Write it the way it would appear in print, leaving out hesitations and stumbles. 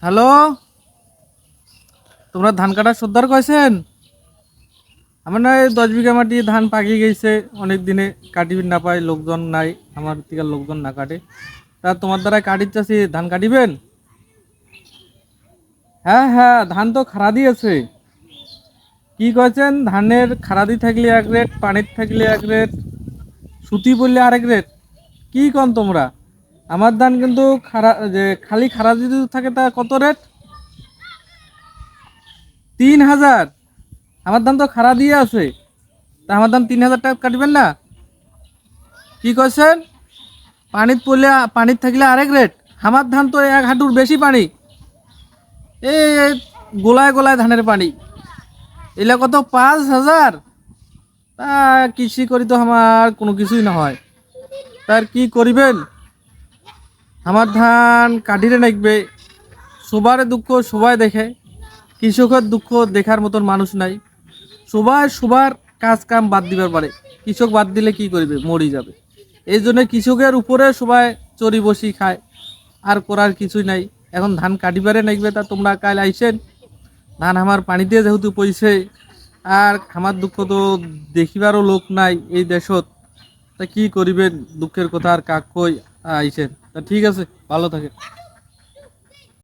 Hello, তোমরা ধান কাটা সর্দার কইছেন? আমার না 10 বিঘা মাটি ধান পাকিয়ে গেছে, অনেক দিনে কাটিবেন না পাই, লোকজন নাই, আমার থেকে লোকজন না কাটে। তা তোমার দ্বারা কাটির চাষি ধান কাটিবেন? হ্যাঁ হ্যাঁ, ধান তো খারা দিয়েছে। কি কয়েছেন, ধানের খারাদি থাকলে এক রেট, পানির থাকলে এক রেট, সুতি বললে আরেক রেট। কি কন তোমরা? আমার ধান কিন্তু খারা, যে খালি খারা যদি থাকে তা কত রেট? 3,000। আমার ধান তো খারা দিয়ে আছে, তা আমার দাম 3,000 টাকা কাটবেন না? কি কইছেন? পানিত পড়লে, পানিত থাকলে আরেক রেট। আমার ধান তো 1 হাঁটুর বেশি পানি, এই গোলায় গোলায় ধানের পানি। এলা কত 5,000? তা কৃষি করি তো আমার কোনো কিছুই না হয়, তার কি করিবেন? আমার ধান কাটিরে নাকবে। সবার দুঃখ সবাই দেখে, কৃষকের দুঃখ দেখার মতন মানুষ নাই। সবাই সবার কাজ কাম বাদ দিবার পারে, কৃষক বাদ দিলে কি করবে? মরি যাবে। এই জন্য কৃষকের উপরে সবাই চড়ি বসি খায়, আর করার কিছুই নাই। এখন ধান কাটিবারে নাকবে, তা তোমরা কাল আইসেন। ধান আমার পানি দিয়ে যেহেতু পইছে, আর আমার দুঃখ তো দেখিবারও লোক নাই এই দেশত। তা কি করিবেন? দুঃখের কথা আর কাক কই আইসেন। তা ঠিক আছে, ভালো থাকে।